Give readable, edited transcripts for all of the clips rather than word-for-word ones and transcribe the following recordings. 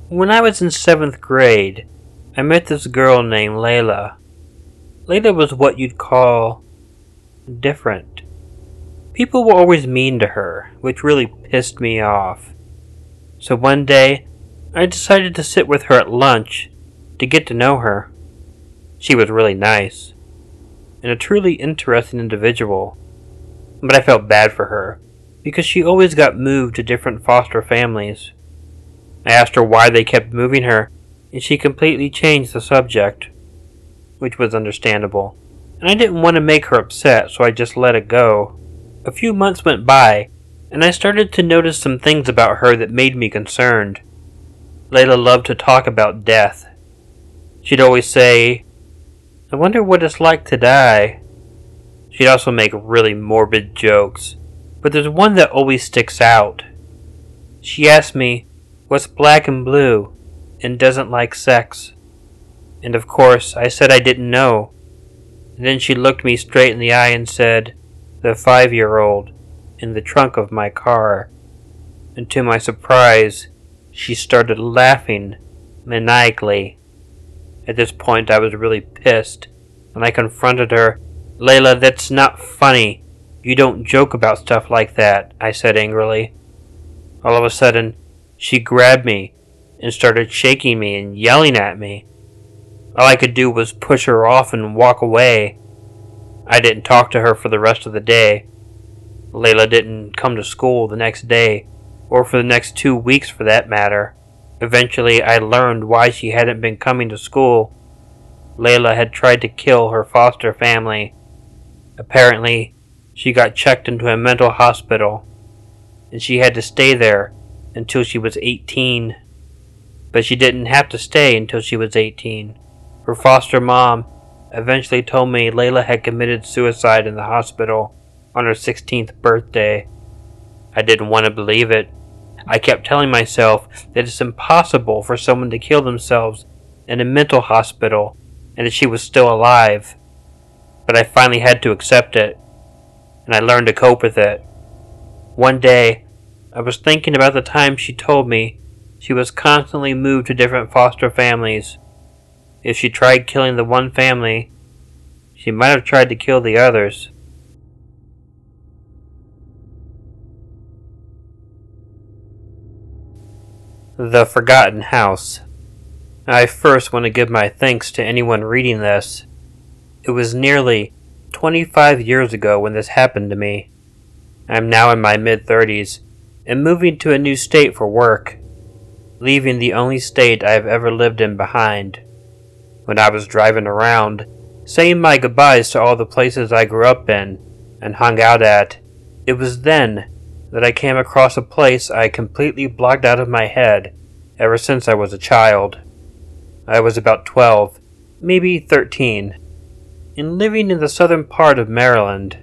When I was in 7th grade, I met this girl named Laila. Laila was what you'd call different. People were always mean to her, which really pissed me off. So one day, I decided to sit with her at lunch to get to know her. She was really nice, and a truly interesting individual, but I felt bad for her, because she always got moved to different foster families. I asked her why they kept moving her, and she completely changed the subject, which was understandable, and I didn't want to make her upset, so I just let it go. A few months went by, and I started to notice some things about her that made me concerned. Laila loved to talk about death. She'd always say, "I wonder what it's like to die." She'd also make really morbid jokes, but there's one that always sticks out. She asked me, "What's black and blue?" and doesn't like sex. And of course, I said I didn't know. And then she looked me straight in the eye and said, "The 5-year-old in the trunk of my car." And to my surprise, she started laughing maniacally. At this point, I was really pissed, and I confronted her. "Laila, that's not funny. You don't joke about stuff like that," I said angrily. All of a sudden, she grabbed me and started shaking me and yelling at me. All I could do was push her off and walk away. I didn't talk to her for the rest of the day. Laila didn't come to school the next day, or for the next 2 weeks for that matter. Eventually, I learned why she hadn't been coming to school. Laila had tried to kill her foster family. Apparently, she got checked into a mental hospital, and she had to stay there until she was 18. But she didn't have to stay until she was 18. Her foster mom eventually told me Laila had committed suicide in the hospital on her 16th birthday. I didn't want to believe it. I kept telling myself that it's impossible for someone to kill themselves in a mental hospital and that she was still alive. But I finally had to accept it, and I learned to cope with it. One day, I was thinking about the time she told me she was constantly moved to different foster families. If she tried killing the one family, she might have tried to kill the others. The Forgotten House. I first want to give my thanks to anyone reading this. It was nearly 25 years ago when this happened to me. I'm now in my mid-30s and moving to a new state for work, leaving the only state I have ever lived in behind. When I was driving around, saying my goodbyes to all the places I grew up in and hung out at, it was then that I came across a place I completely blocked out of my head ever since I was a child. I was about 12, maybe 13, and living in the southern part of Maryland.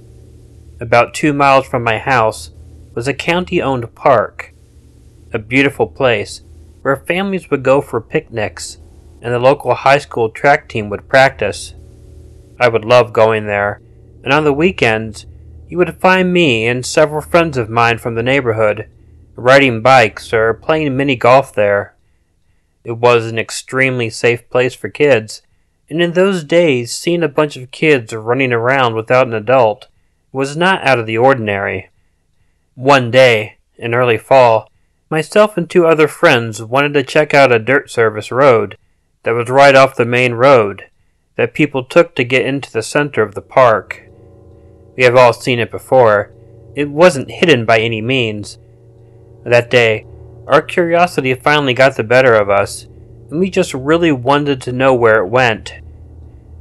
About 2 miles from my house was a county-owned park, a beautiful place where families would go for picnics and the local high school track team would practice. I would love going there, and on the weekends, you would find me and several friends of mine from the neighborhood riding bikes or playing mini golf there. It was an extremely safe place for kids, and in those days, seeing a bunch of kids running around without an adult was not out of the ordinary. One day, in early fall, myself and 2 other friends wanted to check out a dirt service road that was right off the main road that people took to get into the center of the park. We have all seen it before. It wasn't hidden by any means. That day, our curiosity finally got the better of us, and we just really wanted to know where it went.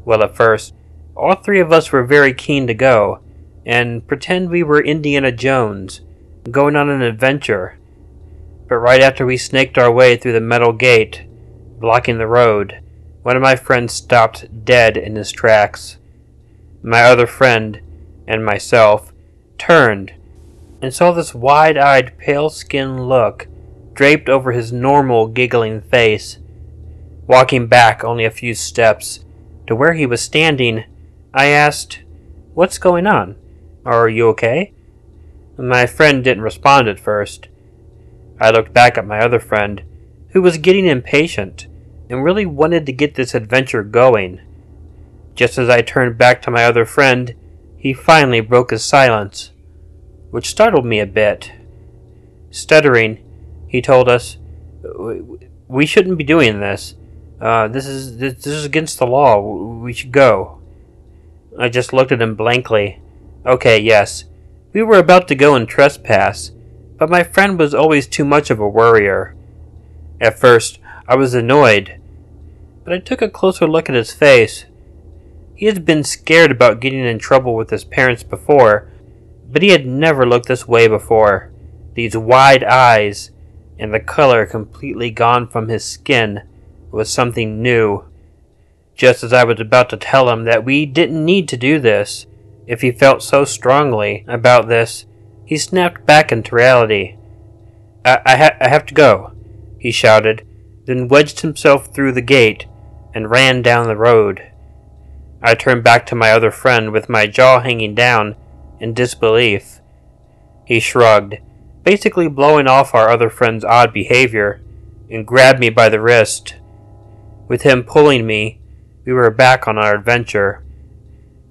Well, at first, all 3 of us were very keen to go, and pretend we were Indiana Jones, going on an adventure. But right after we snaked our way through the metal gate, blocking the road, one of my friends stopped dead in his tracks. My other friend and myself turned and saw this wide-eyed, pale-skinned look draped over his normal, giggling face. Walking back only a few steps to where he was standing, I asked, "What's going on? Are you okay?" My friend didn't respond at first. I looked back at my other friend, who was getting impatient and really wanted to get this adventure going. Just as I turned back to my other friend, he finally broke his silence, which startled me a bit. Stuttering, he told us, "We shouldn't be doing this. This is against the law. We should go." I just looked at him blankly. Okay, yes, we were about to go and trespass, but my friend was always too much of a worrier. At first, I was annoyed, but I took a closer look at his face. He had been scared about getting in trouble with his parents before, but he had never looked this way before. These wide eyes, and the color completely gone from his skin, was something new. Just as I was about to tell him that we didn't need to do this, if he felt so strongly about this, he snapped back into reality. I have to go," he shouted, then wedged himself through the gate and ran down the road. I turned back to my other friend with my jaw hanging down in disbelief. He shrugged, basically blowing off our other friend's odd behavior, and grabbed me by the wrist. With him pulling me, we were back on our adventure.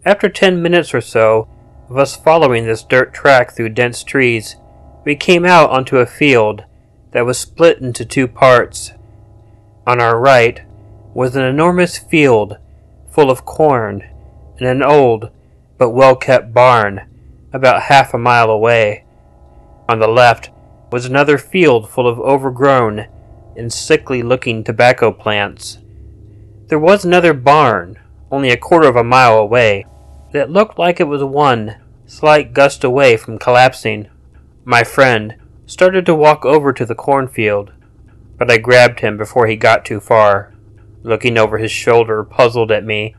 After 10 minutes or so of us following this dirt track through dense trees, we came out onto a field that was split into two parts. On our right was an enormous field full of corn and an old but well-kept barn about half a mile away. On the left was another field full of overgrown and sickly-looking tobacco plants. There was another barn, only a quarter of a mile away, that looked like it was one slight gust away from collapsing. My friend started to walk over to the cornfield, but I grabbed him before he got too far. Looking over his shoulder, puzzled at me,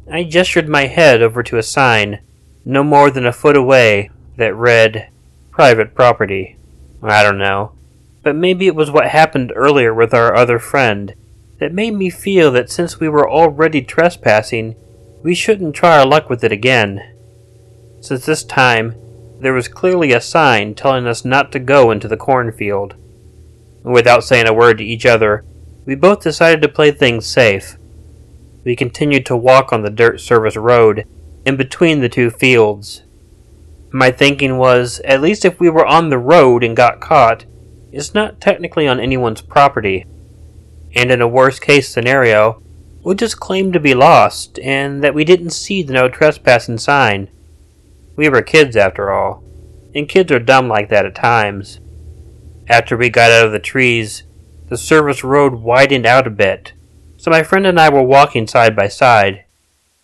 I gestured my head over to a sign, no more than a foot away, that read, "Private property." I don't know, but maybe it was what happened earlier with our other friend that made me feel that since we were already trespassing, we shouldn't try our luck with it again. Since this time, there was clearly a sign telling us not to go into the cornfield. Without saying a word to each other, we both decided to play things safe. We continued to walk on the dirt service road in between the two fields. My thinking was, at least if we were on the road and got caught, it's not technically on anyone's property. And in a worst-case scenario, we'll just claim to be lost, and that we didn't see the no trespassing sign. We were kids, after all, and kids are dumb like that at times. After we got out of the trees, the service road widened out a bit, so my friend and I were walking side by side.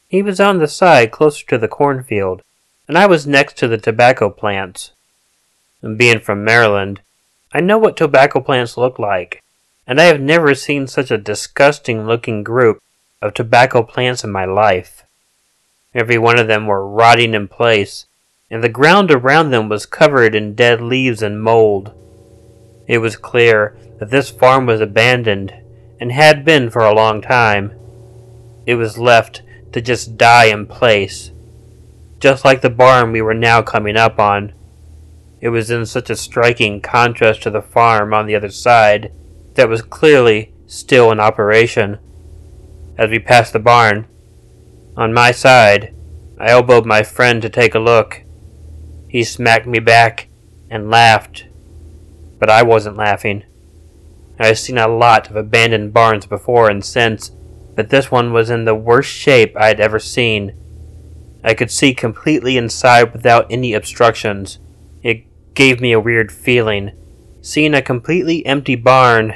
He was on the side closer to the cornfield, and I was next to the tobacco plants. And being from Maryland, I know what tobacco plants look like, and I have never seen such a disgusting-looking group of tobacco plants in my life. Every one of them were rotting in place, and the ground around them was covered in dead leaves and mold. It was clear that this farm was abandoned, and had been for a long time. It was left to just die in place, just like the barn we were now coming up on. It was in such a striking contrast to the farm on the other side that was clearly still in operation. As we passed the barn, on my side, I elbowed my friend to take a look. He smacked me back and laughed, but I wasn't laughing. I had seen a lot of abandoned barns before and since, but this one was in the worst shape I had ever seen. I could see completely inside without any obstructions. It gave me a weird feeling. Seeing a completely empty barn,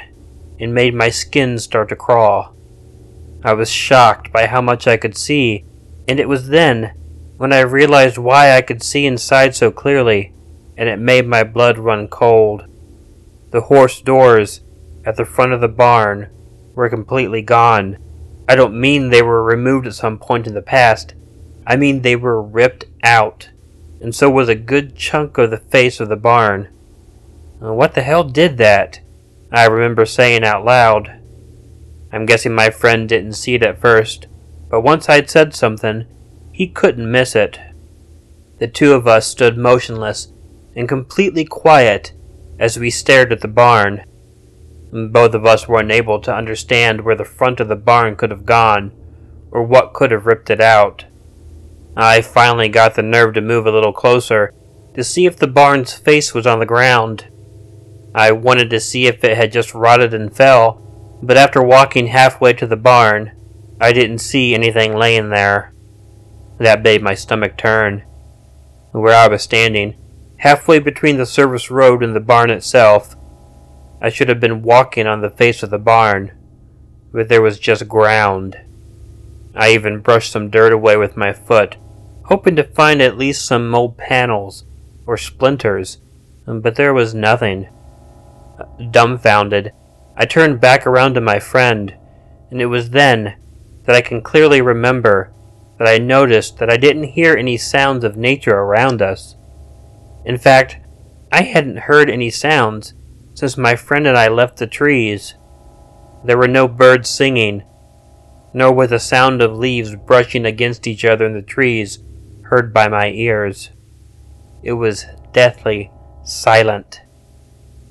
it made my skin start to crawl. I was shocked by how much I could see, and it was then when I realized why I could see inside so clearly, and it made my blood run cold. The horse doors at the front of the barn were completely gone. I don't mean they were removed at some point in the past. I mean they were ripped out, and so was a good chunk of the face of the barn. What the hell did that? I remember saying out loud. I'm guessing my friend didn't see it at first, but once I'd said something, he couldn't miss it. The two of us stood motionless and completely quiet as we stared at the barn. Both of us were unable to understand where the front of the barn could have gone, or what could have ripped it out. I finally got the nerve to move a little closer to see if the barn's face was on the ground. I wanted to see if it had just rotted and fell, but after walking halfway to the barn, I didn't see anything laying there. That made my stomach turn. Where I was standing, halfway between the service road and the barn itself, I should have been walking on the face of the barn, but there was just ground. I even brushed some dirt away with my foot, hoping to find at least some old panels or splinters, but there was nothing. Dumbfounded, I turned back around to my friend, and it was then that I can clearly remember that I noticed that I didn't hear any sounds of nature around us. In fact, I hadn't heard any sounds since my friend and I left the trees. There were no birds singing, nor was the sound of leaves brushing against each other in the trees heard by my ears. It was deathly silent.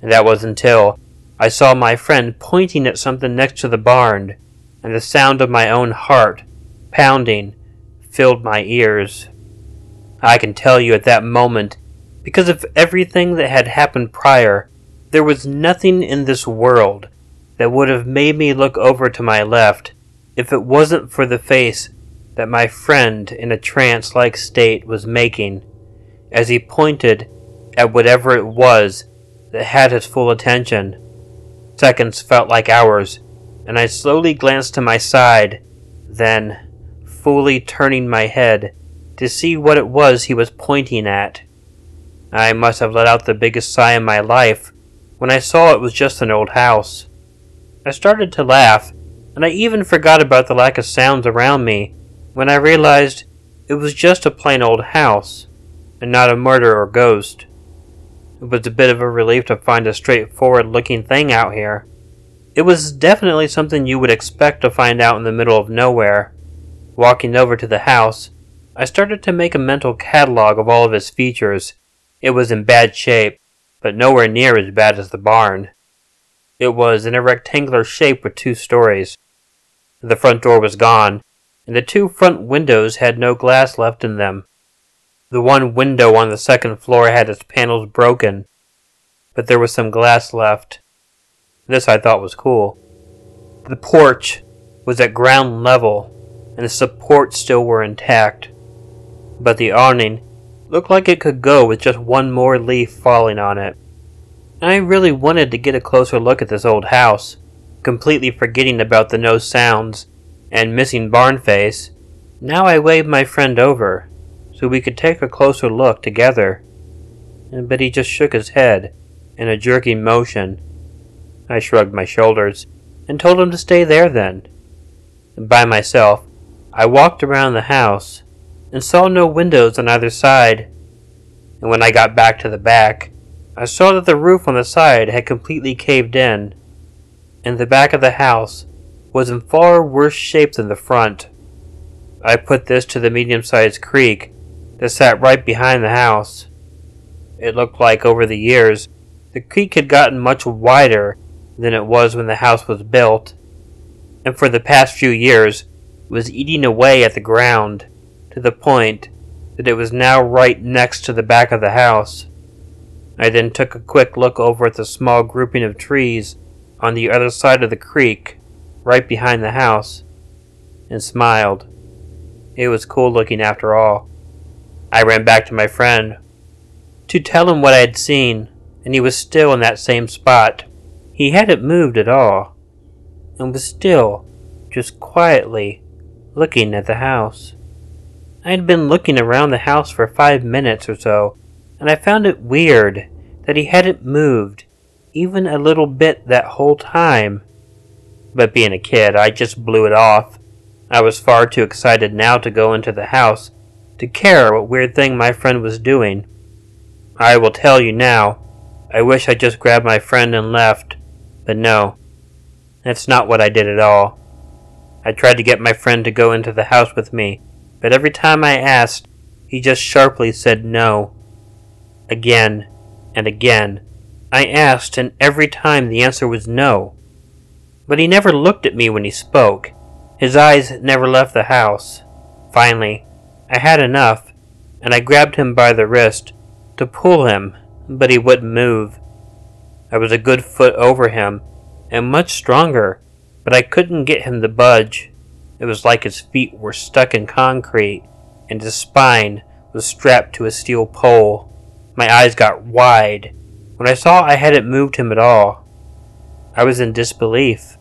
And that was until I saw my friend pointing at something next to the barn, and the sound of my own heart pounding filled my ears. I can tell you at that moment, because of everything that had happened prior, there was nothing in this world that would have made me look over to my left if it wasn't for the face that my friend in a trance-like state was making as he pointed at whatever it was that had his full attention. Seconds felt like hours, and I slowly glanced to my side, then, fully turning my head to see what it was he was pointing at. I must have let out the biggest sigh in my life when I saw it was just an old house. I started to laugh, and I even forgot about the lack of sounds around me when I realized it was just a plain old house, and not a murder or ghost. It was a bit of a relief to find a straightforward-looking thing out here. It was definitely something you would expect to find out in the middle of nowhere. Walking over to the house, I started to make a mental catalog of all of its features. It was in bad shape, but nowhere near as bad as the barn. It was in a rectangular shape with 2 stories. The front door was gone, and the 2 front windows had no glass left in them. The one window on the second floor had its panels broken, but there was some glass left. This I thought was cool. The porch was at ground level, and the supports still were intact, but the awning looked like it could go with just one more leaf falling on it. I really wanted to get a closer look at this old house, completely forgetting about the no sounds and missing barn face. Now I waved my friend over, so we could take a closer look together, but he just shook his head in a jerking motion. I shrugged my shoulders and told him to stay there then. By myself, I walked around the house and saw no windows on either side, and when I got back to the back, I saw that the roof on the side had completely caved in, and the back of the house was in far worse shape than the front. I put this to the medium-sized creek that sat right behind the house. It looked like over the years, the creek had gotten much wider than it was when the house was built, and for the past few years was eating away at the ground to the point that it was now right next to the back of the house. I then took a quick look over at the small grouping of trees on the other side of the creek, right behind the house, and smiled. It was cool looking after all. I ran back to my friend to tell him what I had seen, and he was still in that same spot. He hadn't moved at all, and was still just quietly looking at the house. I had been looking around the house for 5 minutes or so, and I found it weird that he hadn't moved even a little bit that whole time. But being a kid, I just blew it off. I was far too excited now to go into the house to care what weird thing my friend was doing. I will tell you now, I wish I just grabbed my friend and left, but no, that's not what I did at all. I tried to get my friend to go into the house with me, but every time I asked, he just sharply said no. Again and again, I asked, and every time the answer was no. But he never looked at me when he spoke. His eyes never left the house. Finally, I had enough, and I grabbed him by the wrist to pull him, but he wouldn't move. I was a good foot over him, and much stronger, but I couldn't get him to budge. It was like his feet were stuck in concrete, and his spine was strapped to a steel pole. My eyes got wide when I saw I hadn't moved him at all. I was in disbelief.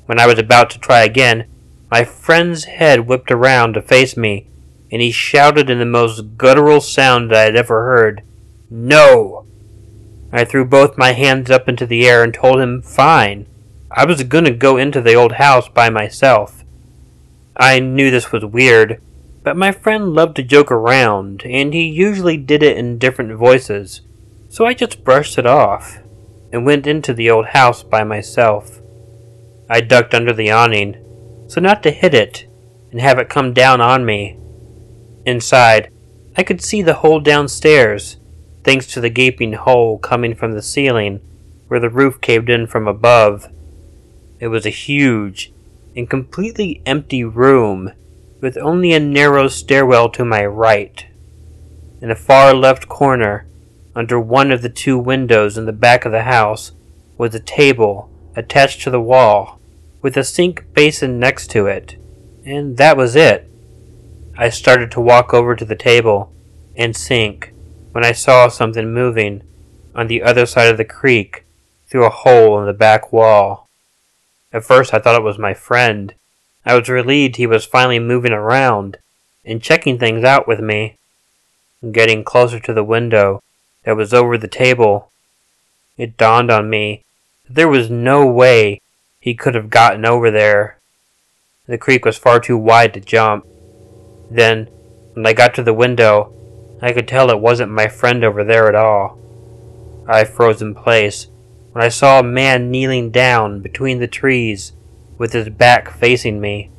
When I was about to try again, my friend's head whipped around to face me, and he shouted in the most guttural sound I had ever heard, "No!" I threw both my hands up into the air and told him fine. I was going to go into the old house by myself. I knew this was weird, but my friend loved to joke around, and he usually did it in different voices, so I just brushed it off and went into the old house by myself. I ducked under the awning, so not to hit it and have it come down on me. Inside, I could see the whole downstairs, thanks to the gaping hole coming from the ceiling where the roof caved in from above. It was a huge and completely empty room with only a narrow stairwell to my right. In a far left corner, under one of the two windows in the back of the house, was a table attached to the wall with a sink basin next to it, and that was it. I started to walk over to the table and sink when I saw something moving on the other side of the creek through a hole in the back wall. At first I thought it was my friend. I was relieved he was finally moving around and checking things out with me. Getting closer to the window that was over the table, it dawned on me that there was no way he could have gotten over there. The creek was far too wide to jump. Then, when I got to the window, I could tell it wasn't my friend over there at all. I froze in place when I saw a man kneeling down between the trees with his back facing me.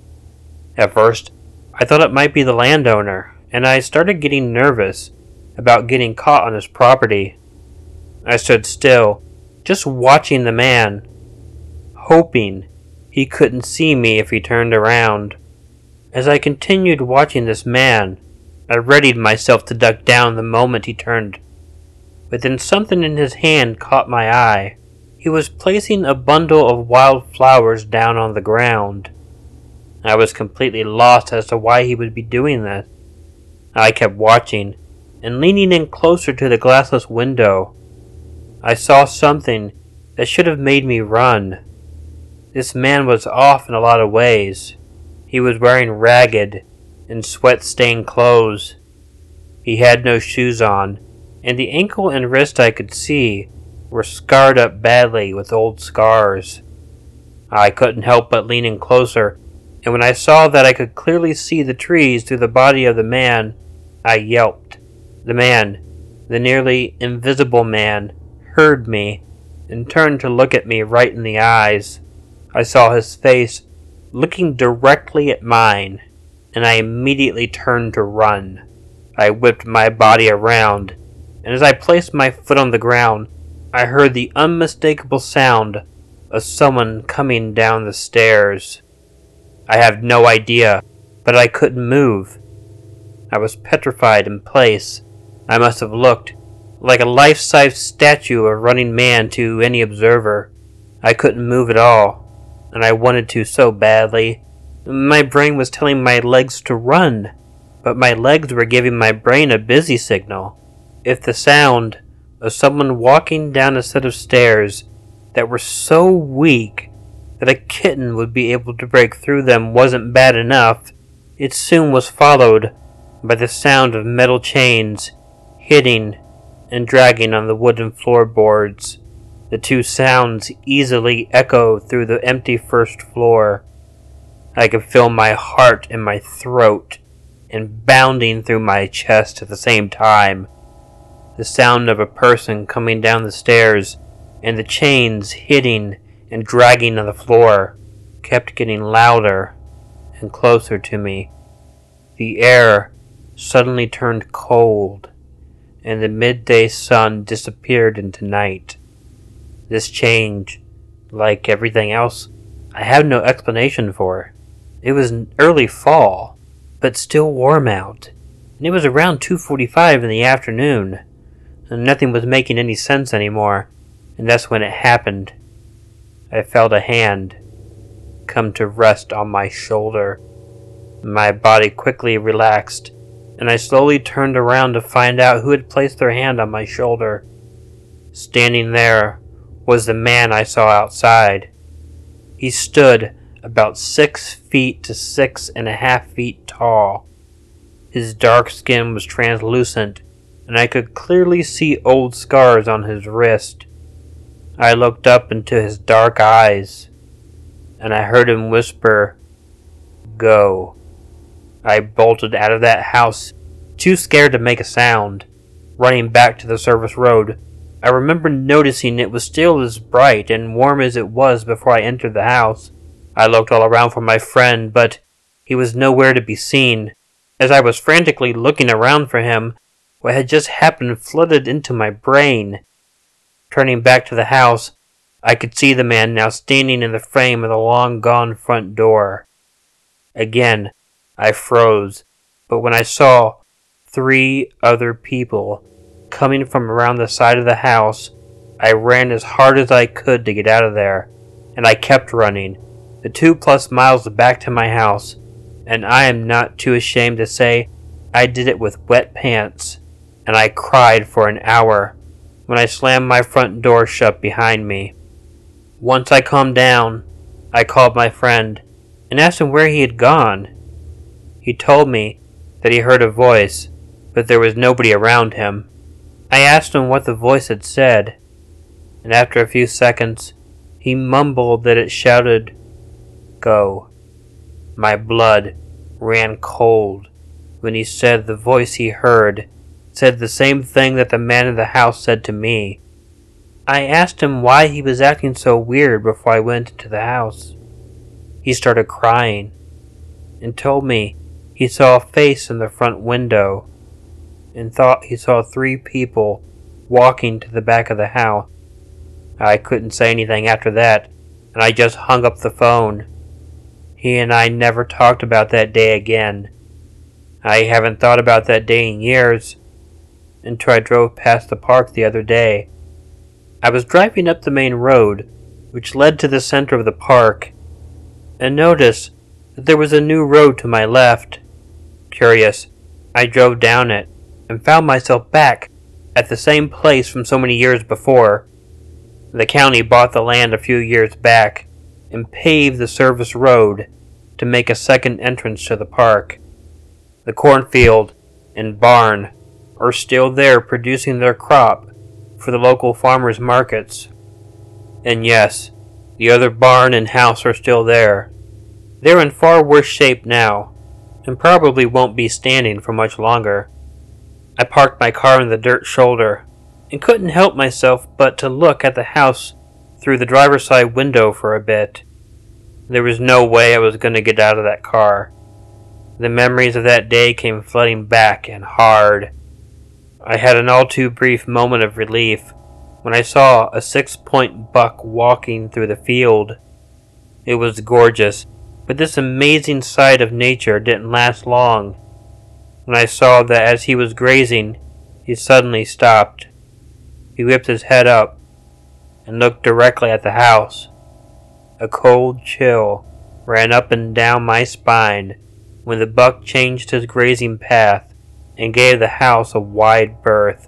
At first, I thought it might be the landowner, and I started getting nervous about getting caught on his property. I stood still, just watching the man, hoping he couldn't see me if he turned around. As I continued watching this man, I readied myself to duck down the moment he turned. But then something in his hand caught my eye. He was placing a bundle of wild flowers down on the ground. I was completely lost as to why he would be doing this. I kept watching and leaning in closer to the glassless window. I saw something that should have made me run. This man was off in a lot of ways. He was wearing ragged and sweat-stained clothes. He had no shoes on, and the ankle and wrist I could see were scarred up badly with old scars. I couldn't help but lean in closer, and when I saw that I could clearly see the trees through the body of the man, I yelped. The man, the nearly invisible man, heard me and turned to look at me right in the eyes. I saw his face looking directly at mine, and I immediately turned to run. I whipped my body around, and as I placed my foot on the ground, I heard the unmistakable sound of someone coming down the stairs. I have no idea, but I couldn't move. I was petrified in place. I must have looked like a life-size statue of running man to any observer. I couldn't move at all, and I wanted to so badly. My brain was telling my legs to run, but my legs were giving my brain a busy signal. If the sound of someone walking down a set of stairs that were so weak that a kitten would be able to break through them wasn't bad enough, it soon was followed by the sound of metal chains hitting and dragging on the wooden floorboards. The two sounds easily echoed through the empty first floor. I could feel my heart in my throat and bounding through my chest at the same time. The sound of a person coming down the stairs and the chains hitting and dragging on the floor kept getting louder and closer to me. The air suddenly turned cold, and the midday sun disappeared into night. This change, like everything else, I have no explanation for. It was early fall, but still warm out, and it was around 2:45 in the afternoon, and nothing was making any sense anymore, and that's when it happened. I felt a hand come to rest on my shoulder. My body quickly relaxed, and I slowly turned around to find out who had placed their hand on my shoulder. Standing there was the man I saw outside. He stood about 6 feet to 6.5 feet tall. His dark skin was translucent, and I could clearly see old scars on his wrist. I looked up into his dark eyes, and I heard him whisper, "Go." I bolted out of that house, too scared to make a sound, running back to the service road. I remember noticing it was still as bright and warm as it was before I entered the house. I looked all around for my friend, but he was nowhere to be seen. As I was frantically looking around for him, what had just happened flooded into my brain. Turning back to the house, I could see the man now standing in the frame of the long-gone front door. Again, I froze, but when I saw 3 other people coming from around the side of the house, I ran as hard as I could to get out of there, and I kept running, the 2+ miles back to my house, and I am not too ashamed to say I did it with wet pants, and I cried for an hour when I slammed my front door shut behind me. Once I calmed down, I called my friend and asked him where he had gone. He told me that he heard a voice, but there was nobody around him. I asked him what the voice had said, and after a few seconds, he mumbled that it shouted, "Go." My blood ran cold when he said the voice he heard said the same thing that the man in the house said to me. I asked him why he was acting so weird before I went into the house. He started crying and told me he saw a face in the front window and thought he saw 3 people walking to the back of the house. I couldn't say anything after that, and I just hung up the phone. He and I never talked about that day again. I haven't thought about that day in years, until I drove past the park the other day. I was driving up the main road, which led to the center of the park, and noticed that there was a new road to my left. Curious, I drove down it, and found myself back at the same place from so many years before. The county bought the land a few years back, and paved the service road to make a second entrance to the park. The cornfield and barn are still there producing their crop for the local farmers' markets. And yes, the other barn and house are still there. They're in far worse shape now, and probably won't be standing for much longer. I parked my car in the dirt shoulder, and couldn't help myself but to look at the house through the driver's side window for a bit. There was no way I was going to get out of that car. The memories of that day came flooding back, and hard. I had an all too brief moment of relief when I saw a 6-point buck walking through the field. It was gorgeous, but this amazing sight of nature didn't last long. When I saw that as he was grazing, he suddenly stopped. He whipped his head up and looked directly at the house. A cold chill ran up and down my spine when the buck changed his grazing path and gave the house a wide berth.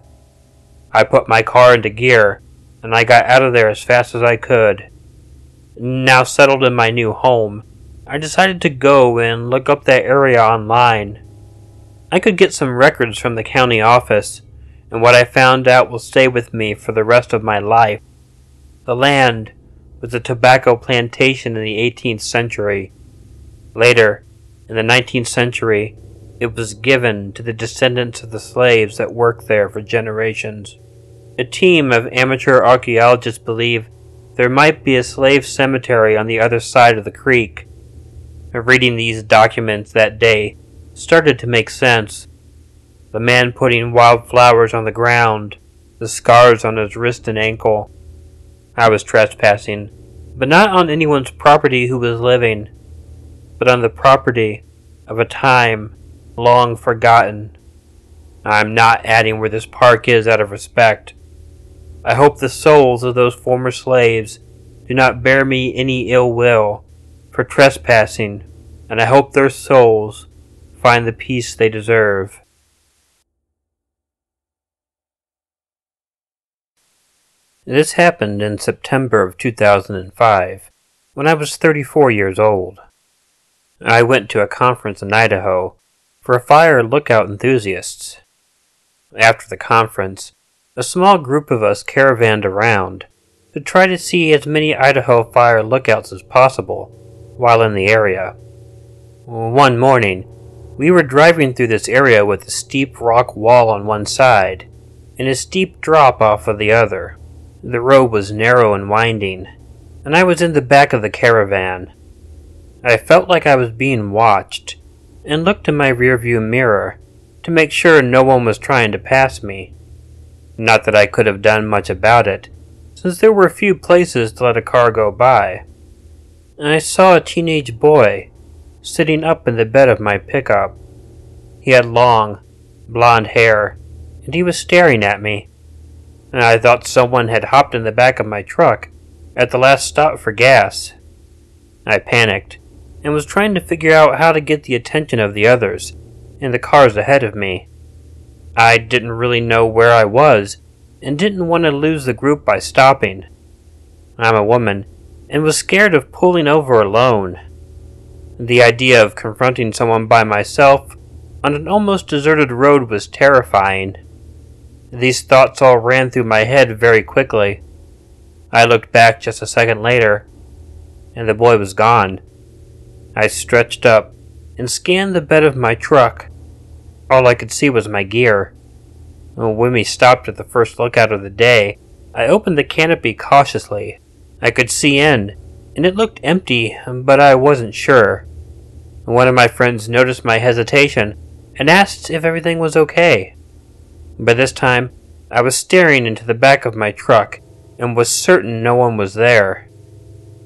I put my car into gear, and I got out of there as fast as I could. Now settled in my new home, I decided to go and look up that area online. I could get some records from the county office, and what I found out will stay with me for the rest of my life. The land was a tobacco plantation in the 18th century. Later, in the 19th century, it was given to the descendants of the slaves that worked there for generations. A team of amateur archaeologists believe there might be a slave cemetery on the other side of the creek. Reading these documents that day started to make sense. The man putting wildflowers on the ground, the scars on his wrist and ankle. I was trespassing, but not on anyone's property who was living, but on the property of a time long forgotten. I'm not adding where this park is out of respect. I hope the souls of those former slaves do not bear me any ill will for trespassing, and I hope their souls find the peace they deserve. This happened in September of 2005, when I was 34 years old. I went to a conference in Idaho for fire lookout enthusiasts. After the conference, a small group of us caravanned around to try to see as many Idaho fire lookouts as possible while in the area. One morning, we were driving through this area with a steep rock wall on one side and a steep drop off of the other. The road was narrow and winding, and I was in the back of the caravan. I felt like I was being watched, and looked in my rearview mirror to make sure no one was trying to pass me. Not that I could have done much about it, since there were few places to let a car go by. I saw a teenage boy sitting up in the bed of my pickup. He had long, blonde hair, and he was staring at me. I thought someone had hopped in the back of my truck at the last stop for gas. I panicked and was trying to figure out how to get the attention of the others in the cars ahead of me. I didn't really know where I was and didn't want to lose the group by stopping. I'm a woman and was scared of pulling over alone. The idea of confronting someone by myself on an almost deserted road was terrifying. These thoughts all ran through my head very quickly. I looked back just a second later, and the boy was gone. I stretched up and scanned the bed of my truck. All I could see was my gear. When we stopped at the first lookout of the day, I opened the canopy cautiously. I could see in, and it looked empty, but I wasn't sure. One of my friends noticed my hesitation and asked if everything was okay. By this time, I was staring into the back of my truck and was certain no one was there.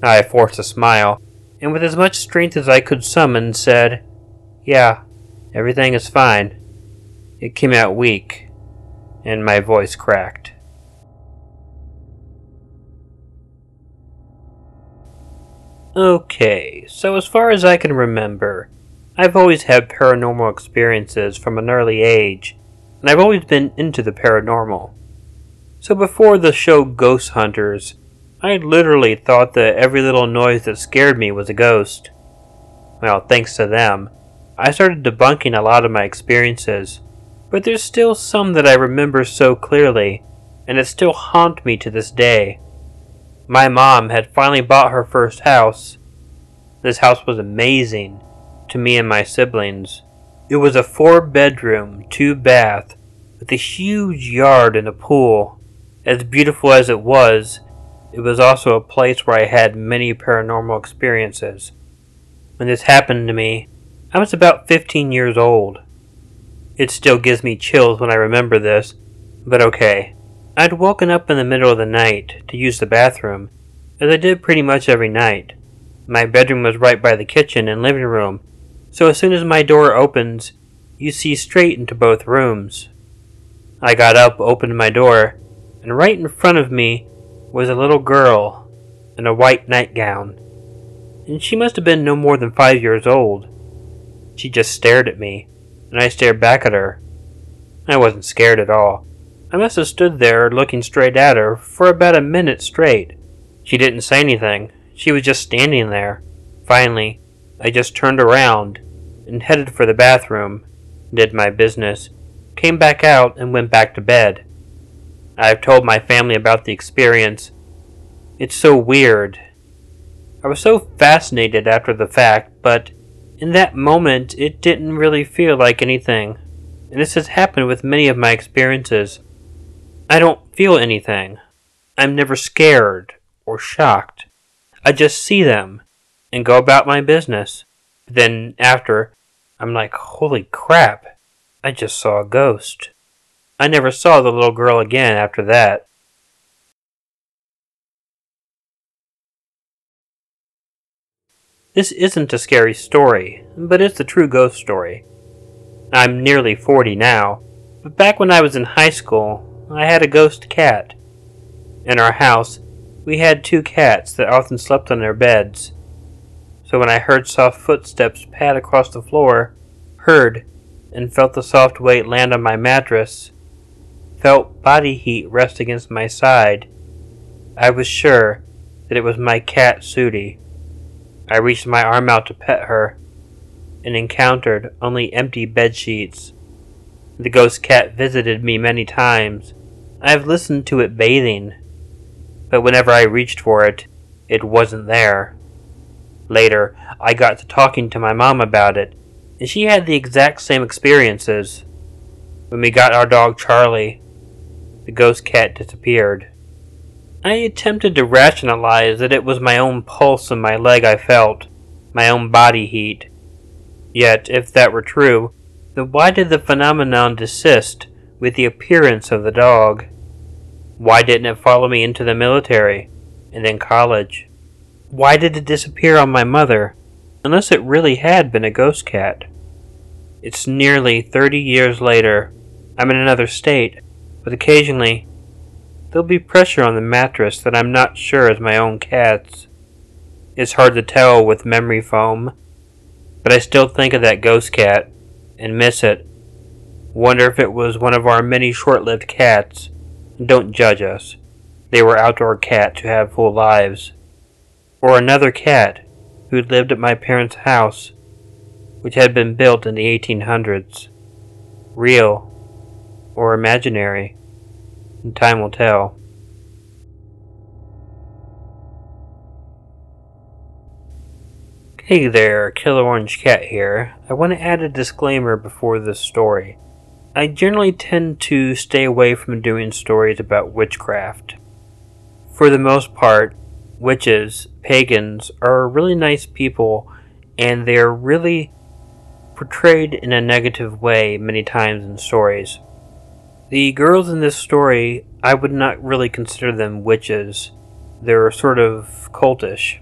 I forced a smile, and with as much strength as I could summon, said, "Yeah, everything is fine." It came out weak, and my voice cracked. Okay, so as far as I can remember, I've always had paranormal experiences from an early age, and I've always been into the paranormal. So before the show Ghost Hunters, I literally thought that every little noise that scared me was a ghost. Well, thanks to them, I started debunking a lot of my experiences, but there's still some that I remember so clearly, and that still haunt me to this day. My mom had finally bought her first house. This house was amazing to me and my siblings. It was a 4-bedroom, 2-bath, with a huge yard and a pool. As beautiful as it was also a place where I had many paranormal experiences. When this happened to me, I was about 15 years old. It still gives me chills when I remember this, but okay. I'd woken up in the middle of the night to use the bathroom, as I did pretty much every night. My bedroom was right by the kitchen and living room, so as soon as my door opens, you see straight into both rooms. I got up, opened my door, and right in front of me was a little girl in a white nightgown, and she must have been no more than 5 years old. She just stared at me, and I stared back at her. I wasn't scared at all. I must have stood there looking straight at her for about a minute straight. She didn't say anything. She was just standing there. Finally, I just turned around and headed for the bathroom, did my business, came back out, and went back to bed. I've told my family about the experience. It's so weird. I was so fascinated after the fact, but in that moment it didn't really feel like anything. And this has happened with many of my experiences. I don't feel anything. I'm never scared or shocked. I just see them and go about my business. Then after, I'm like, holy crap, I just saw a ghost. I never saw the little girl again after that. This isn't a scary story, but it's a true ghost story. I'm nearly 40 now, but back when I was in high school, I had a ghost cat. In our house, we had 2 cats that often slept on their beds. So when I heard soft footsteps pad across the floor, heard and felt the soft weight land on my mattress, felt body heat rest against my side, I was sure that it was my cat Sudi. I reached my arm out to pet her, and encountered only empty bed sheets. The ghost cat visited me many times. I have listened to it bathing, but whenever I reached for it, it wasn't there. Later, I got to talking to my mom about it, and she had the exact same experiences. When we got our dog Charlie, the ghost cat disappeared. I attempted to rationalize that it was my own pulse in my leg I felt, my own body heat. Yet, if that were true, then why did the phenomenon desist with the appearance of the dog? Why didn't it follow me into the military, and then college? Why did it disappear on my mother, unless it really had been a ghost cat? It's nearly 30 years later. I'm in another state, but occasionally there'll be pressure on the mattress that I'm not sure is my own cat's. It's hard to tell with memory foam, but I still think of that ghost cat and miss it. Wonder if it was one of our many short-lived cats. Don't judge us. They were outdoor cats who have full lives. Or another cat who lived at my parents' house, which had been built in the 1800s. Real or imaginary, and time will tell. Hey there, Killer Orange Cat here. I want to add a disclaimer before this story. I generally tend to stay away from doing stories about witchcraft. For the most part, witches, pagans, are really nice people, and they're really portrayed in a negative way many times in stories. The girls in this story, I would not really consider them witches. They're sort of cultish.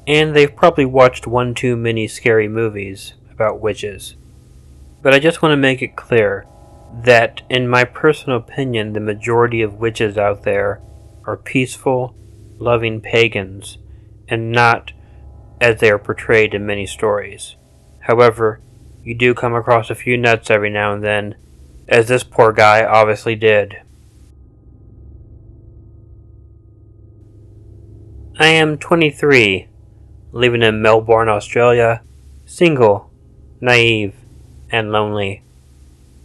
And they've probably watched one too many scary movies about witches. But I just want to make it clear that, in my personal opinion, the majority of witches out there are peaceful, loving pagans, and not as they are portrayed in many stories. However, you do come across a few nuts every now and then, as this poor guy obviously did. I am 23, living in Melbourne, Australia, single, naive, and lonely.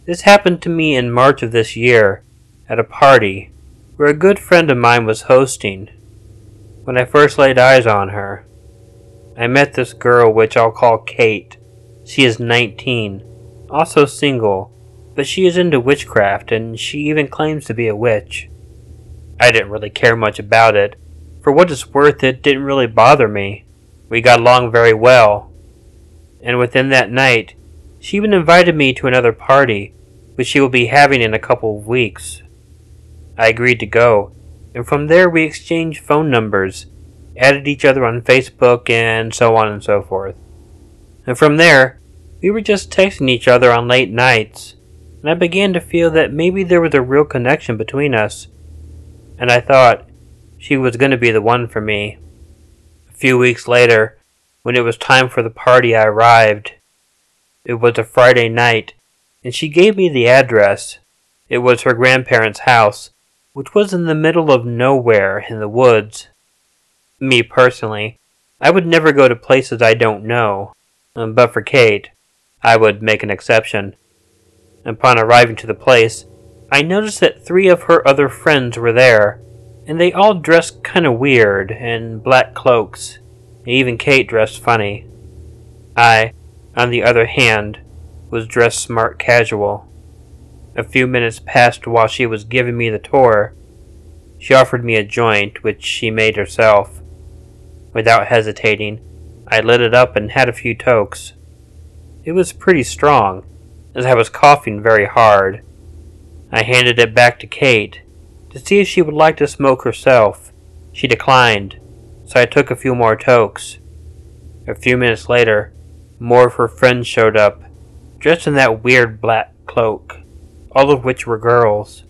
This happened to me in March of this year, at a party where a good friend of mine was hosting. When I first laid eyes on her, I met this girl which I'll call Kate. She is 19, also single, but she is into witchcraft, and she even claims to be a witch. I didn't really care much about it. For what it's worth, it didn't really bother me. We got along very well. And within that night, she even invited me to another party, which she will be having in a couple of weeks. I agreed to go, and from there we exchanged phone numbers, added each other on Facebook, and so on and so forth. And from there, we were just texting each other on late nights, and I began to feel that maybe there was a real connection between us, and I thought she was going to be the one for me. A few weeks later, when it was time for the party, I arrived. It was a Friday night, and she gave me the address. It was her grandparents' house, which was in the middle of nowhere in the woods. Me personally, I would never go to places I don't know, but for Kate, I would make an exception. Upon arriving to the place, I noticed that 3 of her other friends were there, and they all dressed kinda weird, in black cloaks. Even Kate dressed funny. I, on the other hand, was dressed smart casual. A few minutes passed while she was giving me the tour. She offered me a joint, which she made herself. Without hesitating, I lit it up and had a few tokes. It was pretty strong, as I was coughing very hard. I handed it back to Kate to see if she would like to smoke herself. She declined, so I took a few more tokes. A few minutes later, more of her friends showed up, dressed in that weird black cloak, all of which were girls.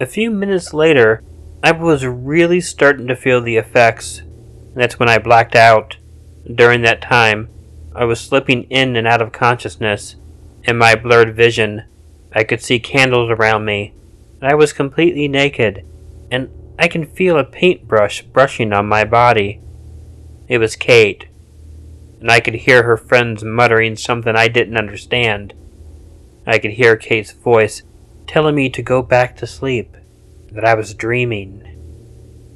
A few minutes later, I was really starting to feel the effects, and that's when I blacked out. During that time, I was slipping in and out of consciousness. In my blurred vision, I could see candles around me, and I was completely naked, and I can feel a paintbrush brushing on my body. It was Kate, and I could hear her friends muttering something I didn't understand. I could hear Kate's voice telling me to go back to sleep, that I was dreaming.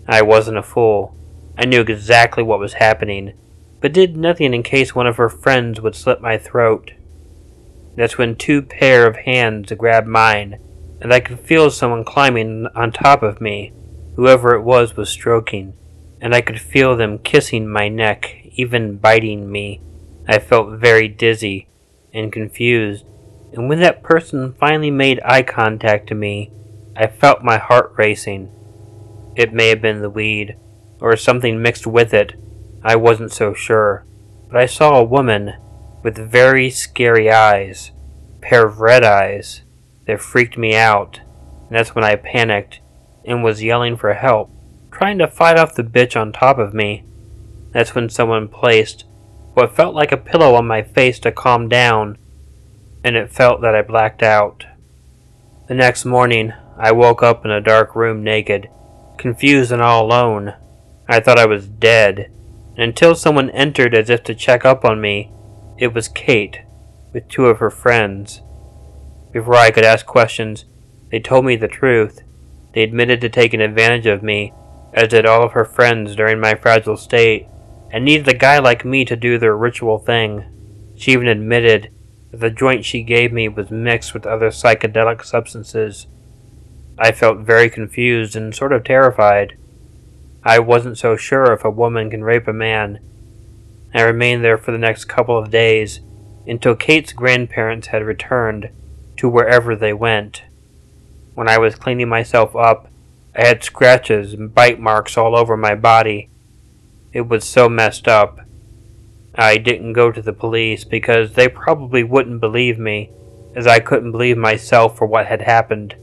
I wasn't a fool. I knew exactly what was happening, but did nothing in case one of her friends would slit my throat. That's when two pair of hands grabbed mine, and I could feel someone climbing on top of me. Whoever it was stroking, and I could feel them kissing my neck, even biting me. I felt very dizzy and confused, and when that person finally made eye contact to me, I felt my heart racing. It may have been the weed, or something mixed with it. I wasn't so sure, but I saw a woman with very scary eyes, a pair of red eyes that freaked me out, and that's when I panicked and was yelling for help, trying to fight off the bitch on top of me. That's when someone placed what felt like a pillow on my face to calm down, and it felt that I blacked out. The next morning, I woke up in a dark room naked, confused and all alone. I thought I was dead, and until someone entered as if to check up on me. It was Kate, with two of her friends. Before I could ask questions, they told me the truth. They admitted to taking advantage of me, as did all of her friends during my fragile state, and needed a guy like me to do their ritual thing. She even admitted that the joint she gave me was mixed with other psychedelic substances. I felt very confused and sort of terrified. I wasn't so sure if a woman can rape a man. I remained there for the next couple of days, until Kate's grandparents had returned to wherever they went. When I was cleaning myself up, I had scratches and bite marks all over my body. It was so messed up. I didn't go to the police because they probably wouldn't believe me, as I couldn't believe myself for what had happened.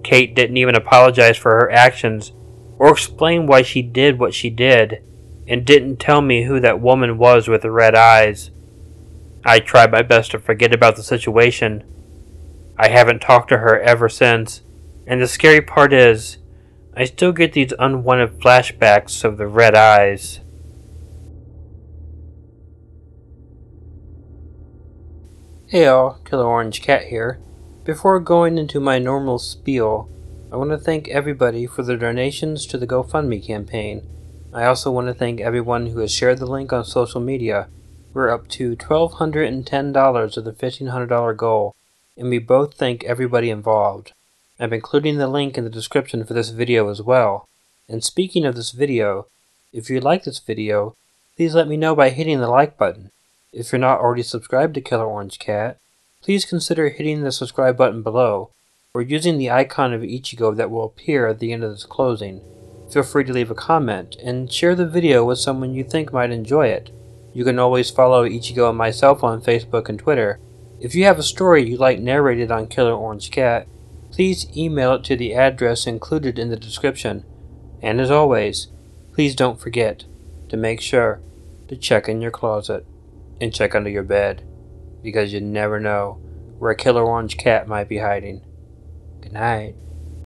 Kate didn't even apologize for her actions or explain why she did what she did, and didn't tell me who that woman was with the red eyes. I tried my best to forget about the situation. I haven't talked to her ever since, and the scary part is, I still get these unwanted flashbacks of the red eyes. Hey all, Killer Orange Cat here. Before going into my normal spiel, I want to thank everybody for their donations to the GoFundMe campaign. I also want to thank everyone who has shared the link on social media. We're up to $1,210 of the $1,500 goal, and we both thank everybody involved. I'm including the link in the description for this video as well. And speaking of this video, if you like this video, please let me know by hitting the like button. If you're not already subscribed to Killer Orange Cat, please consider hitting the subscribe button below, or using the icon of Ichigo that will appear at the end of this closing. Feel free to leave a comment, and share the video with someone you think might enjoy it. You can always follow Ichigo and myself on Facebook and Twitter. If you have a story you'd like narrated on Killer Orange Cat, please email it to the address included in the description. And as always, please don't forget to make sure to check in your closet and check under your bed, because you never know where a Killer Orange Cat might be hiding. Good night.